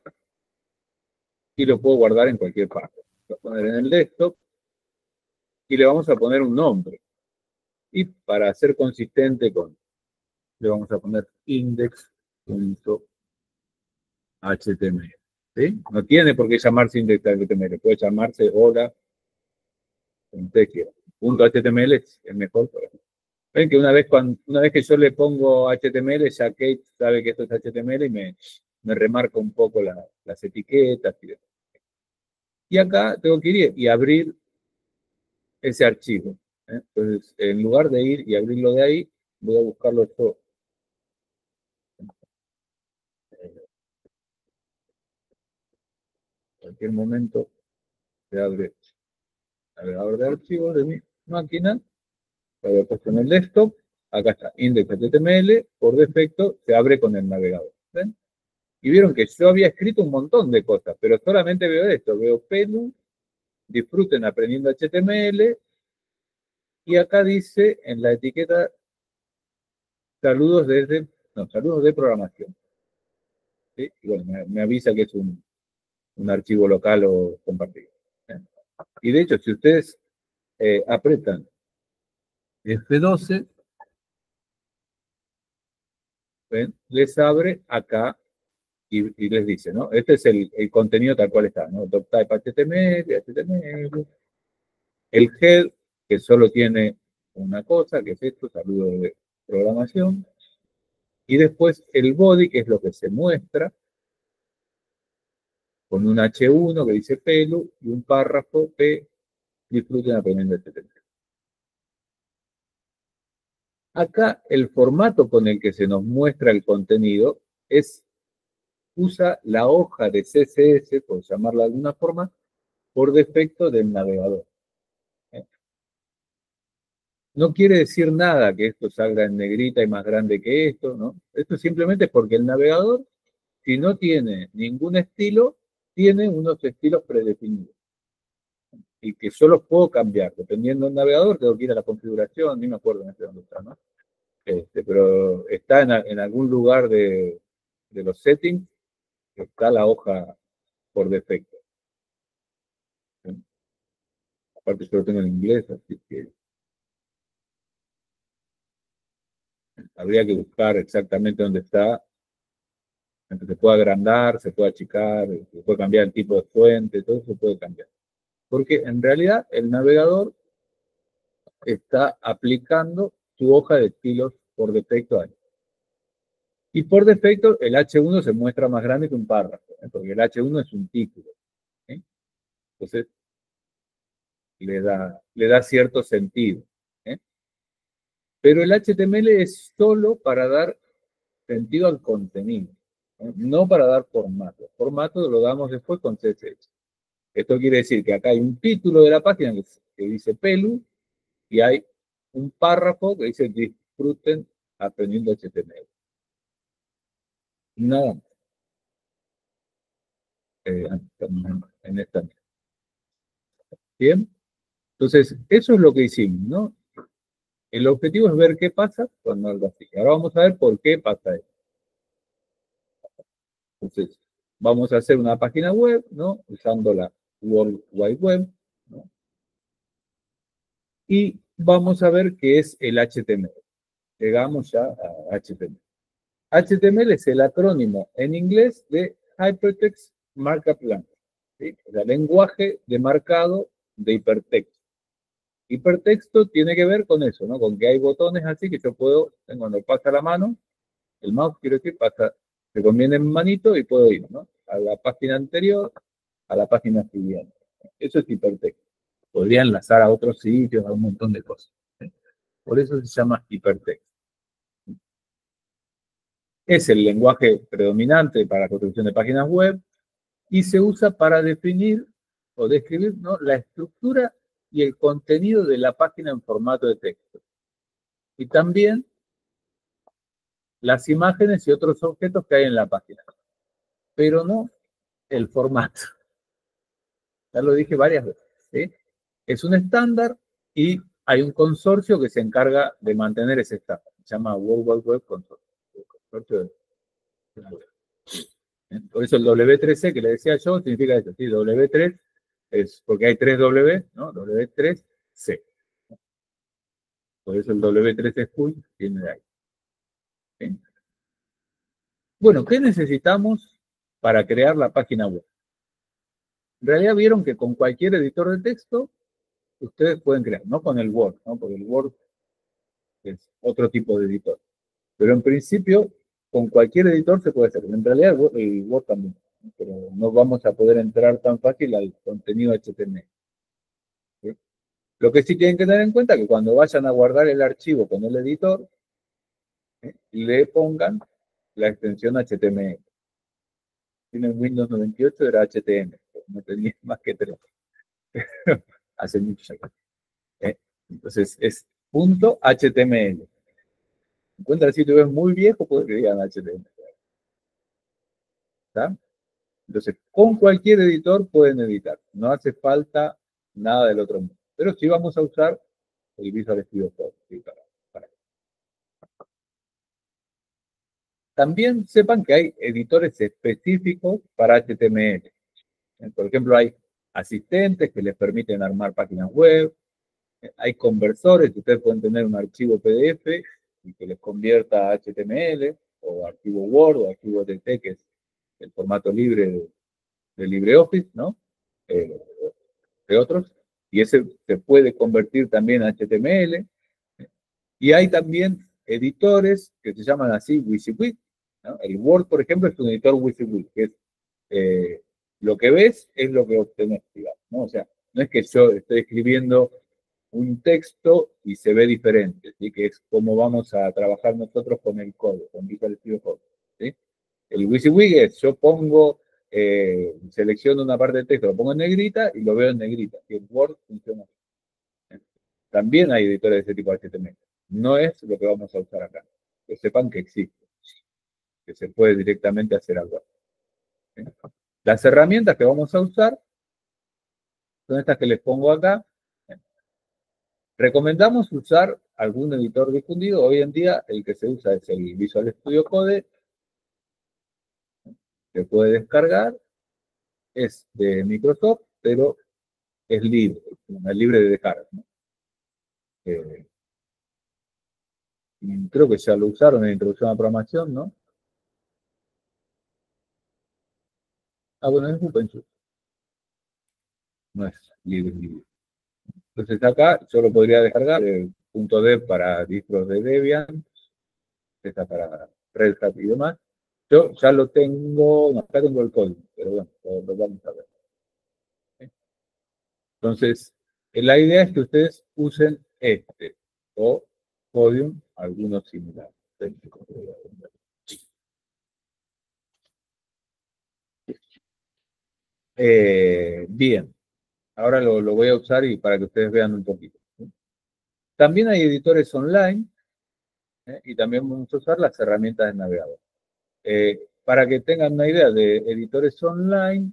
y lo puedo guardar en cualquier parte. Lo voy a poner en el desktop y le vamos a poner un nombre. Y para ser consistente le vamos a poner index.html. ¿Sí? No tiene por qué llamarse index.html, puede llamarse hola, como usted quiera. .html es el mejor para mí. Ven que una vez que yo le pongo HTML, ya Kate sabe que esto es HTML y me remarca un poco las etiquetas. Y acá tengo que ir y abrir ese archivo. Entonces, en lugar de ir y abrirlo de ahí, voy a buscarlo yo. En cualquier momento se abre el navegador de archivos de mi máquina. Lo he puesto en el desktop. Acá está, index.html. Por defecto se abre con el navegador. ¿Ven? Y vieron que yo había escrito un montón de cosas, pero solamente veo esto. Veo Pelu, disfruten aprendiendo HTML. Y acá dice en la etiqueta saludos saludos de programación. ¿Sí? Y bueno, me avisa que es un archivo local o compartido. Y de hecho, si ustedes apretan F12, ¿ven? Les abre acá y les dice, ¿no? Este es el contenido tal cual está, ¿no? Doctype HTML, el head, que solo tiene una cosa, que es esto, saludo de programación, y después el body, que es lo que se muestra, con un H1 que dice pelo y un párrafo P disfruten aprendiendo HTML. Acá el formato con el que se nos muestra el contenido usa la hoja de CSS, por llamarla de alguna forma, por defecto del navegador. No quiere decir nada que esto salga en negrita y más grande que esto, ¿no? Esto simplemente es porque el navegador, si no tiene ningún estilo, tiene unos estilos predefinidos. Y que yo los puedo cambiar. Dependiendo del navegador, tengo que ir a la configuración, ni me acuerdo en dónde está, ¿no? Pero está en algún lugar de los settings, está la hoja por defecto. ¿Sí? Aparte yo lo tengo en inglés, así que habría que buscar exactamente dónde está. Se puede agrandar, se puede achicar, se puede cambiar el tipo de fuente, todo eso se puede cambiar. Porque en realidad el navegador está aplicando su hoja de estilos por defecto ahí. Y por defecto el H1 se muestra más grande que un párrafo, porque el H1 es un título. ¿Sí? Entonces le da cierto sentido. ¿Eh? Pero el HTML es solo para dar sentido al contenido, no para dar formato. El formato lo damos después con CSS. Esto quiere decir que acá hay un título de la página que dice Pelu y hay un párrafo que dice disfruten aprendiendo HTML. Nada más. En esta. Bien. Entonces, eso es lo que hicimos, ¿no? El objetivo es ver qué pasa cuando algo así. Ahora vamos a ver por qué pasa eso. Entonces, vamos a hacer una página web, ¿no? Usando la World Wide Web, ¿no? Y vamos a ver qué es el HTML. Llegamos ya a HTML. HTML es el acrónimo en inglés de Hypertext Markup Language, ¿sí? El lenguaje de marcado de hipertexto. Hipertexto tiene que ver con eso, ¿no? Con que hay botones así que yo puedo, cuando pasa la mano, el mouse, quiero decir, se conviene en manito y puedo ir, ¿no? A la página anterior, a la página siguiente. Eso es hipertexto. Podría enlazar a otros sitios, a un montón de cosas. ¿Sí? Por eso se llama hipertexto. Es el lenguaje predominante para la construcción de páginas web y se usa para definir o describir, ¿no?, la estructura y el contenido de la página en formato de texto. Y también las imágenes y otros objetos que hay en la página. Pero no el formato. Ya lo dije varias veces. ¿Sí? Es un estándar y hay un consorcio que se encarga de mantener ese estándar. Se llama World Wide Web Consorcio de Por eso el W3C que le decía yo significa eso, ¿sí? W3 es porque hay 3 W, ¿no? W3C. Por eso el W3 School viene de ahí. ¿Sí? Bueno, ¿qué necesitamos para crear la página web? En realidad vieron que con cualquier editor de texto ustedes pueden crear, no con el Word, ¿no? Porque el Word es otro tipo de editor. Pero en principio, con cualquier editor se puede hacer. En realidad el Word también, pero no vamos a poder entrar tan fácil al contenido HTML. ¿Sí? Lo que sí tienen que tener en cuenta es que cuando vayan a guardar el archivo con el editor, le pongan la extensión HTML. En Windows 98 era HTML, no tenía más que 3. Hace muchos años. Entonces es .html. Encuentra si tú ves muy viejo, pues que digan HTML. ¿Está? Entonces, con cualquier editor pueden editar. No hace falta nada del otro mundo. Pero sí vamos a usar el Visual Studio Code. ¿Sí? Para. También sepan que hay editores específicos para HTML. Por ejemplo, hay asistentes que les permiten armar páginas web. Hay conversores que ustedes pueden tener un archivo PDF y que les convierta a HTML o archivo Word o archivo TT, que es el formato libre de LibreOffice, ¿no? De otros. Y ese se puede convertir también a HTML. Y hay también editores que se llaman así WYSIWYG, ¿no? El Word, por ejemplo, es un editor WYSIWYG, que es lo que ves es lo que obtenés, digamos, ¿no? O sea, No es que yo estoy escribiendo un texto y se ve diferente, ¿sí? Que es como vamos a trabajar nosotros con el código, con Visual Studio Code, ¿sí? El WYSIWYG es, yo pongo, selecciono una parte del texto, lo pongo en negrita y lo veo en negrita. Y el Word funciona así, ¿eh? También hay editores de ese tipo de HTML. No es lo que vamos a usar acá. Que sepan que existe, que se puede directamente hacer algo. ¿Sí? Las herramientas que vamos a usar son estas que les pongo acá. Recomendamos usar algún editor difundido. Hoy en día el que se usa es el Visual Studio Code, que puede descargar, es de Microsoft, pero es libre de descarga, ¿no? Eh, Creo que ya lo usaron en introducción a programación, ¿no? Ah, bueno, es OpenSUSE, no es libre. Entonces acá yo lo podría descargar, .dev para distros de Debian, está para Red Hat y demás. Yo ya lo tengo, no, acá tengo el código, pero bueno, lo vamos a ver. Entonces, la idea es que ustedes usen este o Podium, algunos similares. Bien, ahora lo voy a usar y para que ustedes vean un poquito. También hay editores online, y también vamos a usar las herramientas de navegador. Para que tengan una idea de editores online,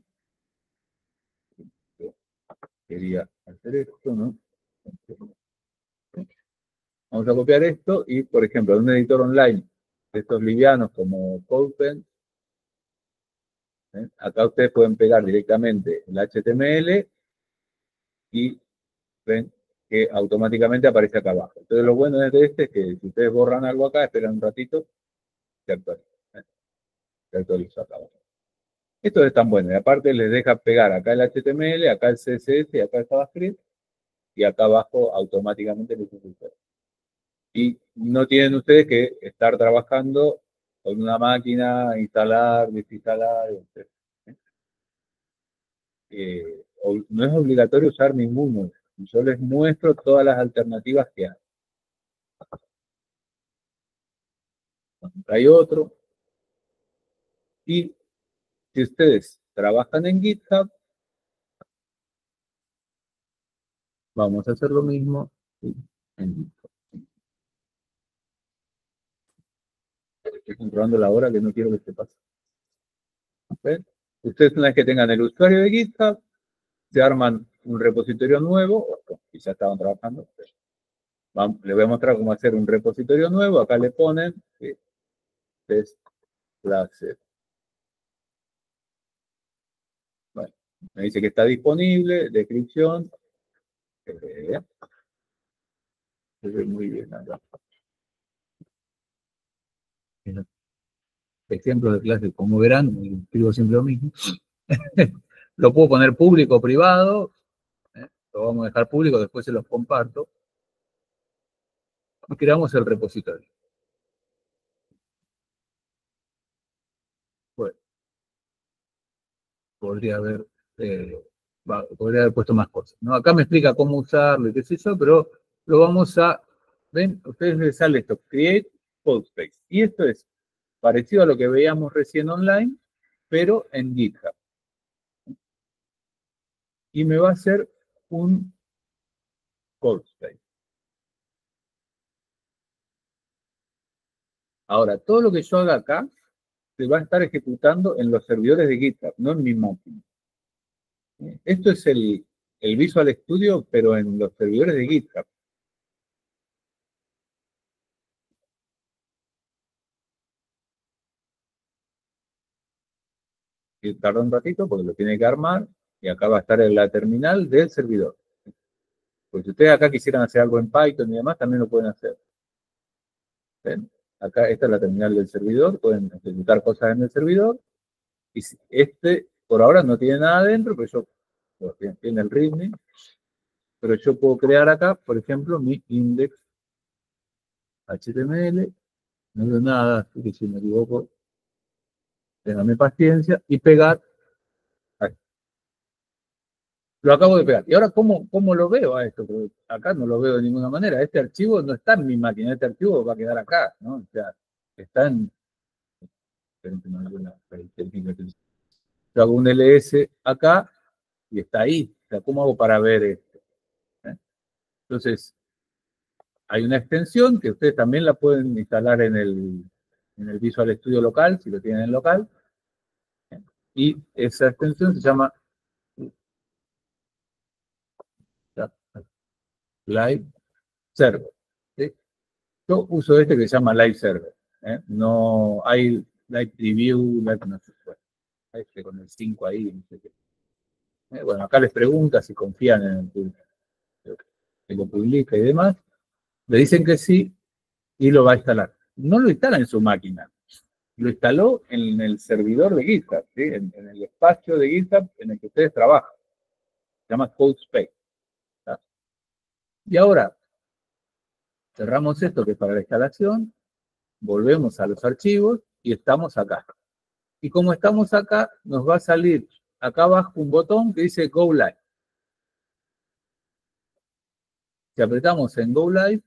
quería hacer esto, ¿no? Vamos a copiar esto y, por ejemplo, en un editor online de estos livianos como CodePen, acá ustedes pueden pegar directamente el HTML y ven que automáticamente aparece acá abajo. Entonces lo bueno de este es que si ustedes borran algo acá, esperan un ratito, se actualiza. Se actualiza acá abajo. Esto es tan bueno. Y aparte les deja pegar acá el HTML, acá el CSS y acá el JavaScript, y acá abajo automáticamente les dice. Y no tienen ustedes que estar trabajando con una máquina, instalar, desinstalar, etc. No es obligatorio usar ninguno. Yo les muestro todas las alternativas que hay. Hay otro. Y si ustedes trabajan en GitHub, vamos a hacer lo mismo en GitHub. Estoy controlando la hora que no quiero que se pase. ¿Ven? Ustedes una vez que tengan el usuario de GitHub, se arman un repositorio nuevo, o quizás estaban trabajando. Les voy a mostrar cómo hacer un repositorio nuevo. Acá le ponen test clase. Bueno, me dice que está disponible, descripción. Se ve muy bien acá. Ejemplos de clases, como verán, escribo siempre lo mismo. Lo puedo poner público o privado. Lo vamos a dejar público, después se los comparto. Y creamos el repositorio. Bueno, podría haber, podría haber puesto más cosas, ¿no? Acá me explica cómo usarlo y qué sé yo, pero lo vamos a, ven, a ustedes les sale esto, create Codespace. Y esto es parecido a lo que veíamos recién online, pero en GitHub. Y me va a hacer un Codespace. Ahora, todo lo que yo haga acá se va a estar ejecutando en los servidores de GitHub, no en mi máquina. Esto es el Visual Studio, pero en los servidores de GitHub. Y tarda un ratito porque lo tiene que armar y acá va a estar en la terminal del servidor. Pues si ustedes acá quisieran hacer algo en Python y demás, también lo pueden hacer. ¿Ven? Acá esta es la terminal del servidor, pueden ejecutar cosas en el servidor. Y este, por ahora, no tiene nada dentro, pero yo, tiene el README, pero yo puedo crear acá, por ejemplo, mi index HTML, no veo nada, así que si me equivoco, téngame paciencia, y pegar. Lo acabo de pegar. Y ahora, ¿cómo lo veo a esto? Porque acá no lo veo de ninguna manera. Este archivo no está en mi máquina, este archivo va a quedar acá, ¿no? O sea, está en... Yo hago un ls acá y está ahí. O sea, ¿cómo hago para ver esto? Entonces, hay una extensión que ustedes también la pueden instalar en el Visual Studio local, si lo tienen en local. Y esa extensión se llama Live Server. ¿Sí? Yo uso este que se llama Live Server. No hay Live Preview, Live, no sé, este con el 5 ahí, no sé qué. Bueno, acá les pregunta si confían en el que lo publica y demás. Le dicen que sí y lo va a instalar. No lo instala en su máquina, lo instaló en el servidor de GitHub, ¿sí? En el espacio de GitHub en el que ustedes trabajan. Se llama CodeSpace. ¿Sí? Y ahora cerramos esto que es para la instalación, volvemos a los archivos y estamos acá. Y como estamos acá, nos va a salir acá abajo un botón que dice Go Live. Si apretamos en Go Live,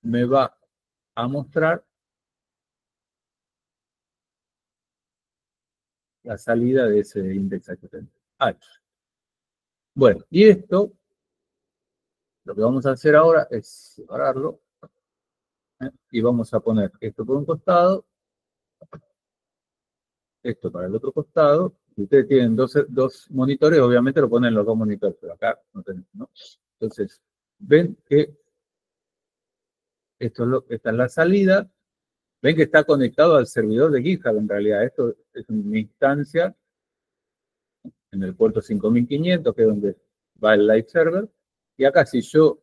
me va a mostrar la salida de ese index HTML. Bueno, y esto, lo que vamos a hacer ahora es separarlo, y vamos a poner esto por un costado, esto para el otro costado. Si ustedes tienen dos monitores, obviamente lo ponen en los dos monitores, pero acá no tenemos, ¿no? Entonces, ven que esta es la salida. Ven que está conectado al servidor de GitHub en realidad. Esto es una instancia en el puerto 5500, que es donde va el live server. Y acá si yo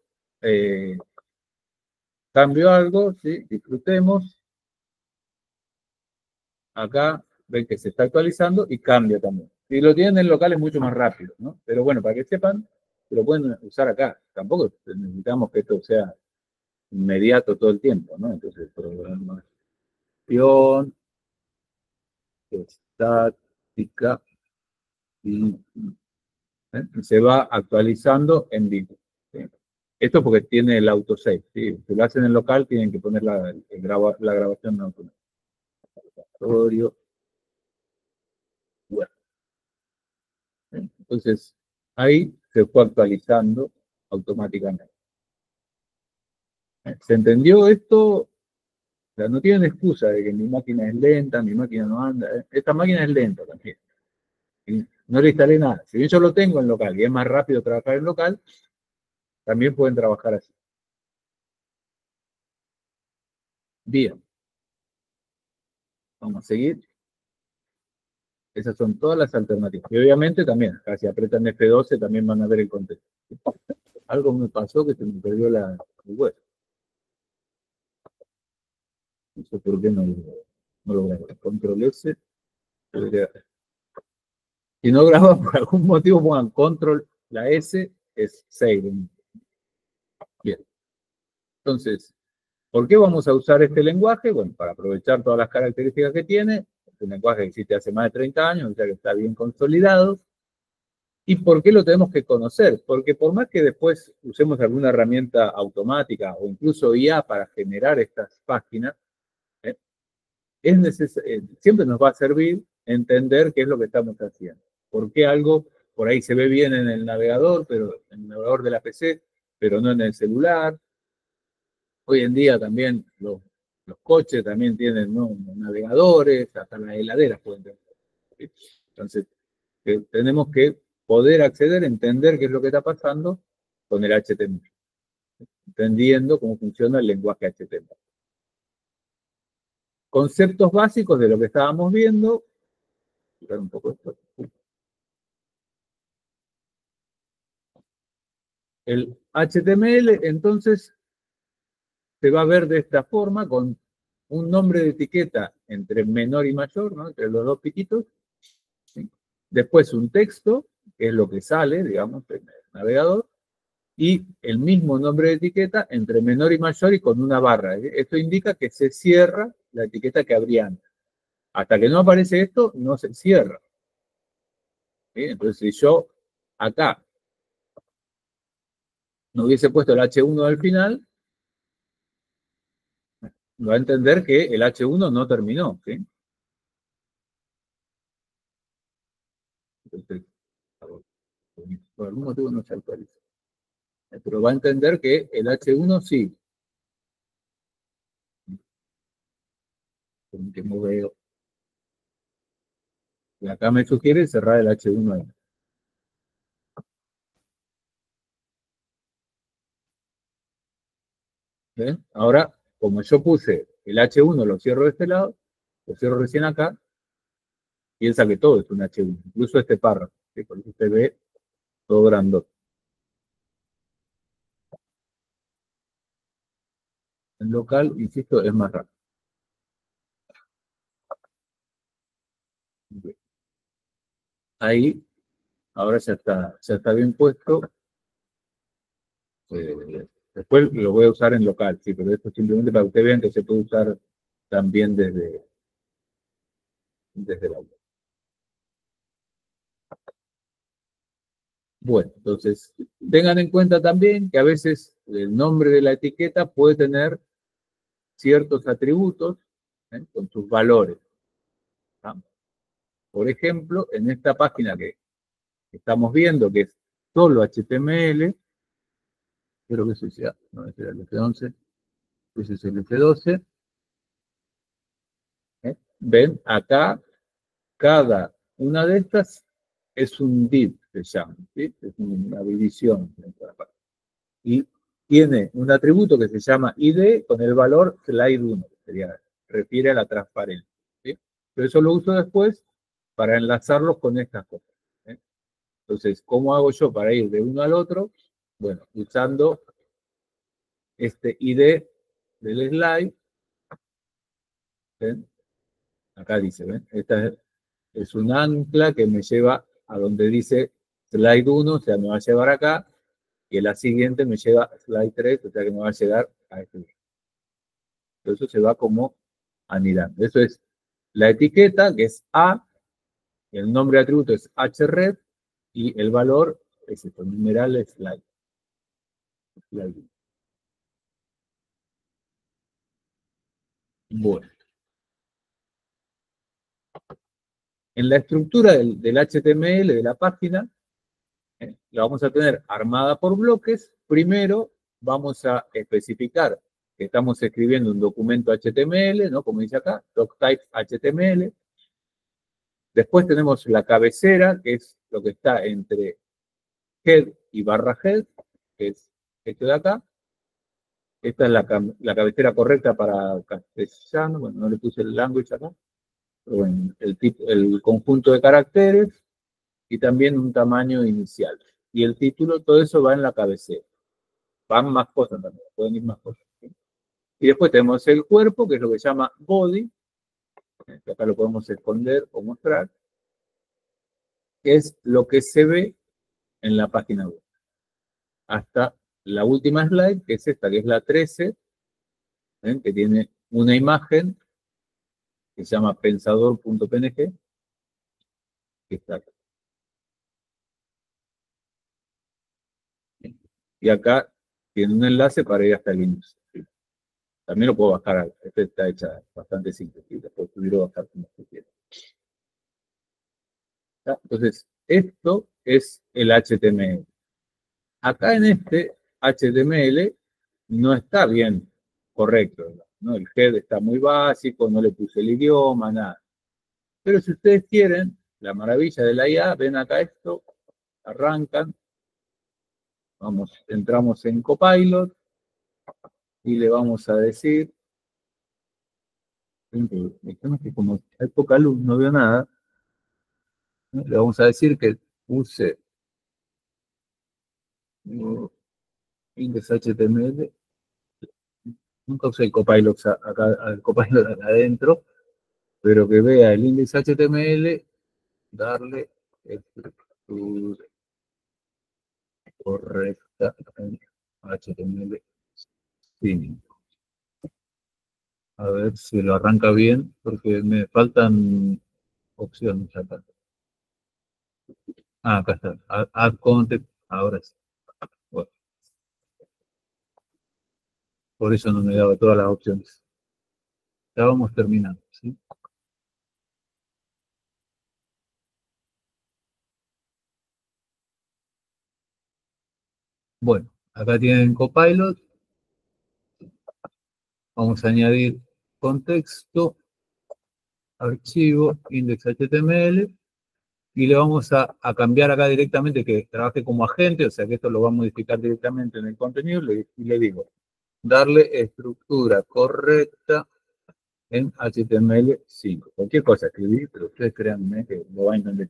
cambio algo, ¿sí? Disfrutemos. Acá ven que se está actualizando y cambia también. Si lo tienen en local es mucho más rápido, ¿no? Pero bueno, para que sepan, lo pueden usar acá. Tampoco necesitamos que esto sea inmediato todo el tiempo, ¿no? Entonces, programación, estática, y se va actualizando en vivo. ¿Sí? Esto porque tiene el autosave. ¿Sí? Si lo hacen en local, tienen que poner la grabación en automático. Bueno. Entonces, ahí se fue actualizando automáticamente. ¿Se entendió esto? O sea, no tienen excusa de que mi máquina es lenta, mi máquina no anda. Esta máquina es lenta también. Y no le instalé nada. Si bien yo lo tengo en local y es más rápido trabajar en local, también pueden trabajar así. Bien. Vamos a seguir. Esas son todas las alternativas. Y obviamente también, acá si apretan F12 también van a ver el contexto. Algo me pasó que se me perdió el web. No sé por qué no lo grabé. Control S. Si no graban por algún motivo, pongan control, la S es save. Bien. Entonces, ¿por qué vamos a usar este lenguaje? Bueno, para aprovechar todas las características que tiene. Es un lenguaje que existe hace más de 30 años, o sea que está bien consolidado. ¿Y por qué lo tenemos que conocer? Porque por más que después usemos alguna herramienta automática o incluso IA para generar estas páginas, siempre nos va a servir entender qué es lo que estamos haciendo. ¿Por qué algo por ahí se ve bien en el navegador, pero en el navegador de la PC, pero no en el celular? Hoy en día también los coches también tienen, ¿no?, navegadores, hasta las heladeras pueden tener. Entonces, tenemos que poder acceder, entender qué es lo que está pasando con el HTML, entendiendo cómo funciona el lenguaje HTML. Conceptos básicos de lo que estábamos viendo. Un poco esto. El HTML, entonces, se va a ver de esta forma, con un nombre de etiqueta entre menor y mayor, ¿no?, entre los dos piquitos. ¿Sí? Después un texto, que es lo que sale, digamos, en el navegador, y el mismo nombre de etiqueta entre menor y mayor y con una barra. Esto indica que se cierra la etiqueta que habría antes. Hasta que no aparece esto, no se cierra. ¿sí? Entonces, si yo acá no hubiese puesto el H1 al final, va a entender que el H1 no terminó, ¿sí? Entonces, por algún motivo no se actualiza. Pero va a entender que el H1 sí. Que veo. Y acá me sugiere cerrar el H1 ahí. ¿Ven? Ahora, como yo puse el H1, lo cierro de este lado, lo cierro recién acá, piensa que todo es un H1, incluso este párrafo, ¿sí? Por eso usted ve todo grandote. En local, insisto, es más rápido. Ahí, ahora ya está bien puesto. Después lo voy a usar en local, sí, pero esto simplemente para que ustedes vean que se puede usar también desde la web. Bueno, entonces, tengan en cuenta también que a veces el nombre de la etiqueta puede tener ciertos atributos, con sus valores, ¿no? Por ejemplo, en esta página que estamos viendo, que es solo HTML, creo que ese sea, no, ese era el F11, ese es el F12, ven, acá cada una de estas es un div, se llama, ¿sí? Es una división. Y tiene un atributo que se llama ID con el valor slide1, que sería, refiere a la transparencia, ¿sí? Pero eso lo uso después para enlazarlos con estas cosas, ¿sí? Entonces, ¿cómo hago yo para ir de uno al otro? Bueno, usando este ID del slide, ¿ven? Acá dice, ¿ven? Esta es un ancla que me lleva a donde dice slide 1, o sea, me va a llevar acá, y la siguiente me lleva a slide 3, o sea, que me va a llegar a este. Eso se va como anidando. Eso es la etiqueta, que es A, el nombre de atributo es href, y el valor es el numeral slide. Bueno, en la estructura del HTML de la página, la vamos a tener armada por bloques. Primero vamos a especificar que estamos escribiendo un documento HTML, ¿no? Como dice acá, doctype HTML. Después tenemos la cabecera, que es lo que está entre head y barra head, que es esto de acá. Esta es la cabecera correcta para castellano. Bueno, no le puse el language acá. Pero bueno, el conjunto de caracteres y también un tamaño inicial. Y el título, todo eso va en la cabecera. Van más cosas también, pueden ir más cosas, ¿sí? Y después tenemos el cuerpo, que es lo que se llama body, que acá lo podemos esconder o mostrar, que es lo que se ve en la página web. Hasta la última slide, que es esta, que es la 13, que tiene una imagen que se llama pensador.png, que está acá. Y acá tiene un enlace para ir hasta el inicio. También lo puedo bajar, esta está hecha bastante simple, ¿sí? Después pudiera bajar como se quiera. Entonces, esto es el HTML. Acá en este HTML no está bien correcto, ¿no? El head está muy básico, no le puse el idioma, nada. Pero si ustedes quieren, la maravilla de la IA, ven acá esto, arrancan, vamos, entramos en Copilot y le vamos a decir, que como hay poca luz, no veo nada, ¿no? Le vamos a decir que use index HTML. Nunca usé el Copilot acá, el Copilot acá adentro, pero que vea el index HTML, darle estructura correcta en HTML 5. A ver si lo arranca bien, porque me faltan opciones acá. Ah, acá está. Add context. Ahora sí. Bueno, por eso no me daba todas las opciones. Ya vamos terminando, ¿sí? Bueno, acá tienen Copilot. Vamos a añadir contexto, archivo, index.html, y le vamos a cambiar acá directamente que trabaje como agente, o sea que esto lo va a modificar directamente en el contenido, y le digo, darle estructura correcta en HTML5. Cualquier cosa escribí, pero ustedes créanme que lo va a entender.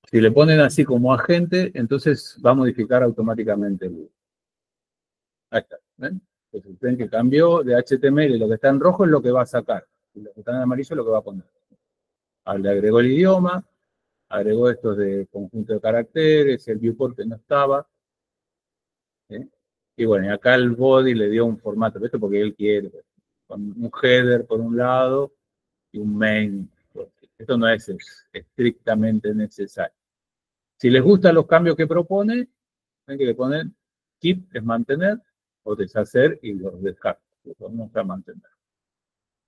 Si le ponen así como agente, entonces va a modificar automáticamente el. Ahí está. ¿Ven? Entonces ven que cambió de HTML, lo que está en rojo es lo que va a sacar, y lo que está en amarillo es lo que va a poner. Le agregó el idioma, agregó estos de conjunto de caracteres, el viewport que no estaba. ¿Sí? Y bueno, y acá el body le dio un formato, esto porque él quiere, con un header por un lado y un main. Esto no es estrictamente necesario. Si les gustan los cambios que propone, ven que le ponen keep es mantener o deshacer y los descarto. No está mantener.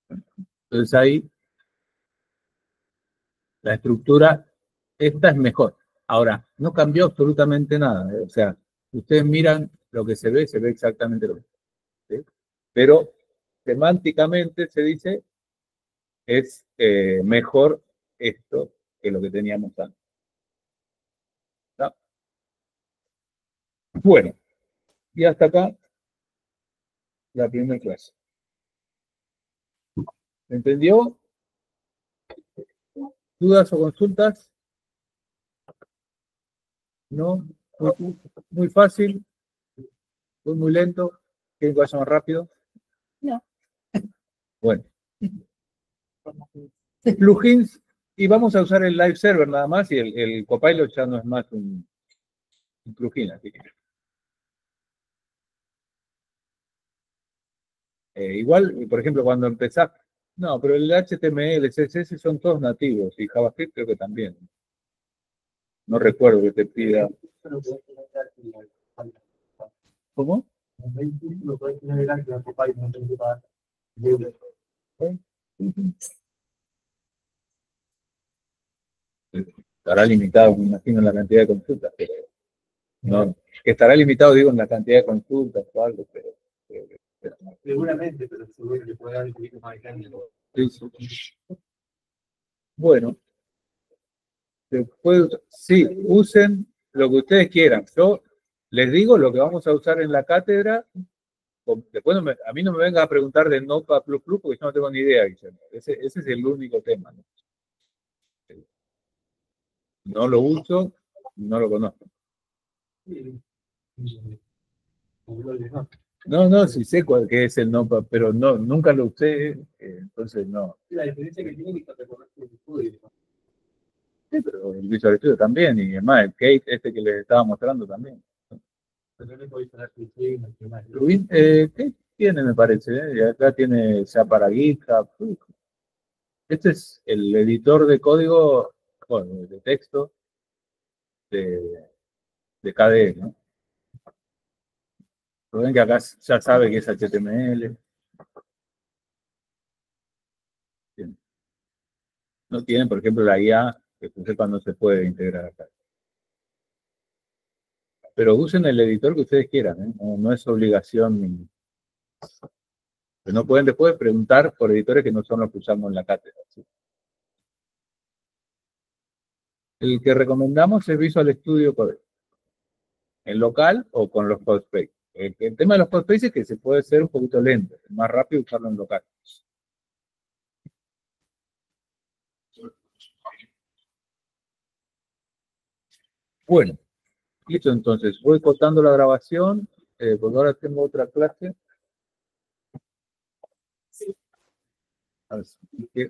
Entonces ahí la estructura, esta es mejor. Ahora, no cambió absolutamente nada. O sea, ustedes miran lo que se ve exactamente lo mismo. ¿Sí? Pero semánticamente se dice es mejor esto que lo que teníamos antes. ¿Está? Bueno, y hasta acá la primera clase. ¿Entendió? ¿Dudas o consultas? ¿No? Muy fácil, muy lento. ¿Quieren que vaya más rápido? No. Bueno. Plugins, y vamos a usar el live server nada más, y el Copilot ya no es más un plugin. Así que. Igual, por ejemplo, cuando empezás, no, pero el HTML, CSS son todos nativos, y JavaScript creo que también. No recuerdo que te pida. ¿Cómo? Estará limitado, me imagino, en la cantidad de consultas, pero no, que estará limitado, digo, en la cantidad de consultas o algo, pero seguramente, pero seguro que puede haber un poquito más de cambio. Sí. Bueno, después, sí, usen lo que ustedes quieran. Yo les digo lo que vamos a usar en la cátedra. Después a mí no me venga a preguntar de Notepad++, porque yo no tengo ni idea, Guillermo. Ese es el único tema. No lo uso, no lo conozco. No, sí sé cuál que es el Notepad, pero no, nunca lo usé, entonces no. La diferencia que tiene es que te conoce el estudio. Sí, pero el Visual Studio también, y además el Cake, este que les estaba mostrando también. ¿Qué tiene, me parece? Y acá tiene ya para GitHub. Este es el editor de código, bueno, de texto de KDE, ¿no? Pero ven que acá ya sabe que es HTML. Bien. No tienen, por ejemplo, la IA, que sepa no se puede integrar acá. Pero usen el editor que ustedes quieran, ¿eh? No es obligación. Pero no pueden después preguntar por editores que no son los que usamos en la cátedra. ¿Sí? El que recomendamos es Visual Studio Code. En local o con los Codespace. El tema de los Codespace es que se puede ser un poquito lento. Es más rápido usarlo en local. Bueno, listo entonces. Voy cortando la grabación, porque ahora tengo otra clase. Así que